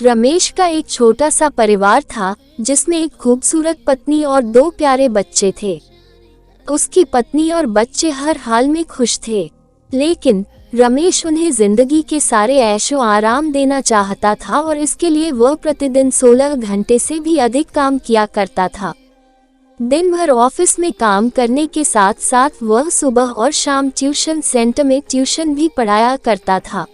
रमेश का एक छोटा सा परिवार था जिसमें एक खूबसूरत पत्नी और 2 प्यारे बच्चे थे। उसकी पत्नी और बच्चे हर हाल में खुश थे, लेकिन रमेश उन्हें जिंदगी के सारे ऐशो आराम देना चाहता था और इसके लिए वह प्रतिदिन 16 घंटे से भी अधिक काम किया करता था। दिन भर ऑफिस में काम करने के साथ साथ वह सुबह और शाम ट्यूशन सेंटर में ट्यूशन भी पढ़ाया करता था।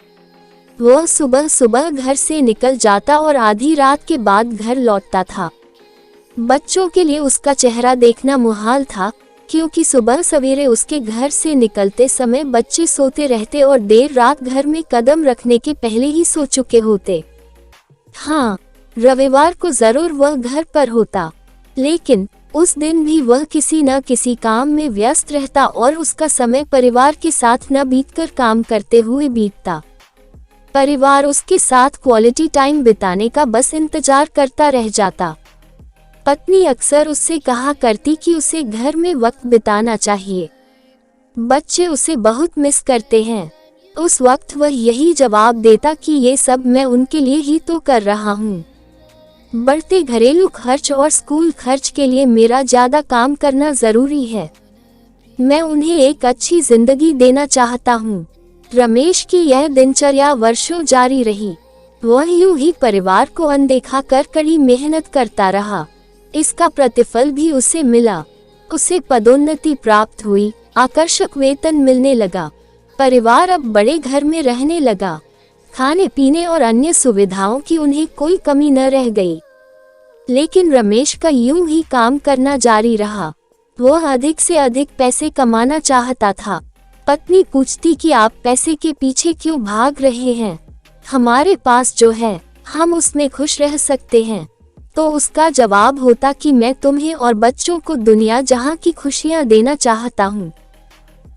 वह सुबह सुबह घर से निकल जाता और आधी रात के बाद घर लौटता था। बच्चों के लिए उसका चेहरा देखना मुहाल था, क्योंकि सुबह सवेरे उसके घर से निकलते समय बच्चे सोते रहते और देर रात घर में कदम रखने के पहले ही सो चुके होते। हाँ, रविवार को जरूर वह घर पर होता, लेकिन उस दिन भी वह किसी न किसी काम में व्यस्त रहता और उसका समय परिवार के साथ न बीतकर काम करते हुए बीतता। परिवार उसके साथ क्वालिटी टाइम बिताने का बस इंतजार करता रह जाता। पत्नी अक्सर उससे कहा करती कि उसे घर में वक्त बिताना चाहिए, बच्चे उसे बहुत मिस करते हैं। उस वक्त वह यही जवाब देता कि ये सब मैं उनके लिए ही तो कर रहा हूँ। बढ़ते घरेलू खर्च और स्कूल खर्च के लिए मेरा ज्यादा काम करना जरूरी है। मैं उन्हें एक अच्छी जिंदगी देना चाहता हूँ। रमेश की यह दिनचर्या वर्षों जारी रही। वह यूं ही परिवार को अनदेखा कर कड़ी मेहनत करता रहा। इसका प्रतिफल भी उसे मिला। उसे पदोन्नति प्राप्त हुई, आकर्षक वेतन मिलने लगा। परिवार अब बड़े घर में रहने लगा। खाने पीने और अन्य सुविधाओं की उन्हें कोई कमी न रह गई। लेकिन रमेश का यूं ही काम करना जारी रहा। वह अधिक से अधिक पैसे कमाना चाहता था। पत्नी पूछती कि आप पैसे के पीछे क्यों भाग रहे हैं? हमारे पास जो है हम उसमें खुश रह सकते हैं। तो उसका जवाब होता कि मैं तुम्हें और बच्चों को दुनिया जहां की खुशियां देना चाहता हूँ।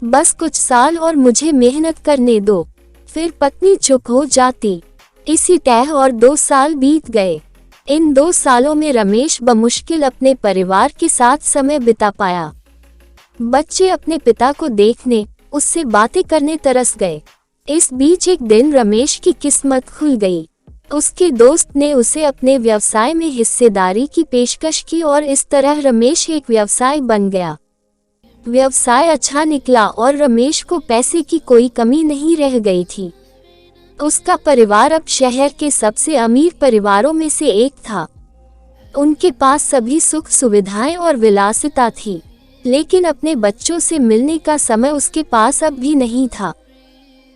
बस कुछ साल और मुझे मेहनत करने दो। फिर पत्नी चुप हो जाती। इसी तरह और 2 साल बीत गए। इन 2 सालों में रमेश बमुश्किल अपने परिवार के साथ समय बिता पाया। बच्चे अपने पिता को देखने, उससे बातें करने तरस गए। इस बीच एक दिन रमेश की किस्मत खुल गई। उसके दोस्त ने उसे अपने व्यवसाय में हिस्सेदारी की पेशकश की और इस तरह रमेश एक व्यवसाय बन गया। व्यवसाय अच्छा निकला और रमेश को पैसे की कोई कमी नहीं रह गई थी। उसका परिवार अब शहर के सबसे अमीर परिवारों में से एक था। उनके पास सभी सुख सुविधाएं और विलासिता थी, लेकिन अपने बच्चों से मिलने का समय उसके पास अब भी नहीं था।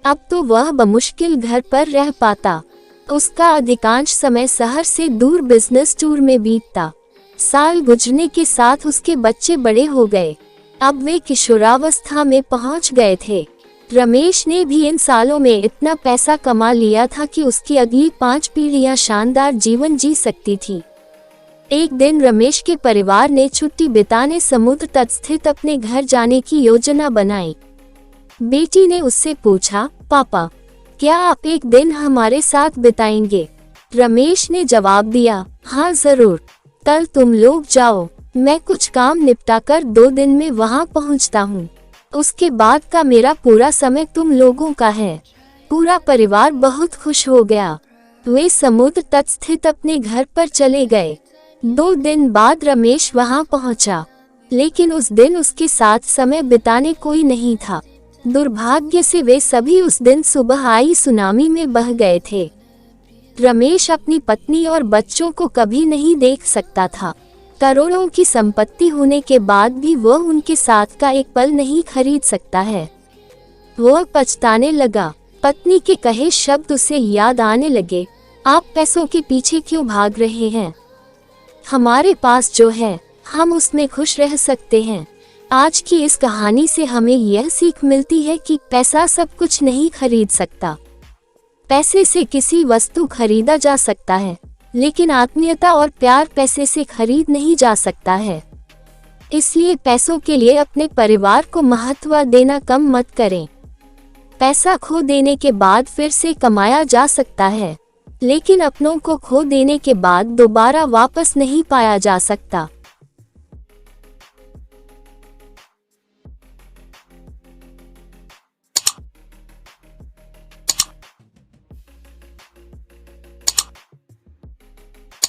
अब तो वह बमुश्किल घर पर रह पाता। उसका अधिकांश समय शहर से दूर बिजनेस टूर में बीतता। साल गुजरने के साथ उसके बच्चे बड़े हो गए। अब वे किशोरावस्था में पहुंच गए थे। रमेश ने भी इन सालों में इतना पैसा कमा लिया था कि उसकी अगली 5 पीढ़ियां शानदार जीवन जी सकती थी। एक दिन रमेश के परिवार ने छुट्टी बिताने समुद्र तट स्थित अपने घर जाने की योजना बनाई। बेटी ने उससे पूछा, पापा, क्या आप एक दिन हमारे साथ बिताएंगे? रमेश ने जवाब दिया, हाँ जरूर, कल तुम लोग जाओ, मैं कुछ काम निपटाकर 2 दिन में वहाँ पहुँचता हूँ। उसके बाद का मेरा पूरा समय तुम लोगों का है। पूरा परिवार बहुत खुश हो गया। वे समुद्र तट स्थित अपने घर पर चले गए। 2 दिन बाद रमेश वहाँ पहुँचा, लेकिन उस दिन उसके साथ समय बिताने कोई नहीं था। दुर्भाग्य से वे सभी उस दिन सुबह आई सुनामी में बह गए थे। रमेश अपनी पत्नी और बच्चों को कभी नहीं देख सकता था। करोड़ों की संपत्ति होने के बाद भी वह उनके साथ का एक पल नहीं खरीद सकता है। वह पछताने लगा। पत्नी के कहे शब्द उसे याद आने लगे, आप पैसों के पीछे क्यों भाग रहे हैं? हमारे पास जो है हम उसमें खुश रह सकते हैं। आज की इस कहानी से हमें यह सीख मिलती है कि पैसा सब कुछ नहीं खरीद सकता। पैसे से किसी वस्तु खरीदा जा सकता है, लेकिन आत्मीयता और प्यार पैसे से खरीद नहीं जा सकता है। इसलिए पैसों के लिए अपने परिवार को महत्व देना कम मत करें। पैसा खो देने के बाद फिर से कमाया जा सकता है, लेकिन अपनों को खो देने के बाद दोबारा वापस नहीं पाया जा सकता।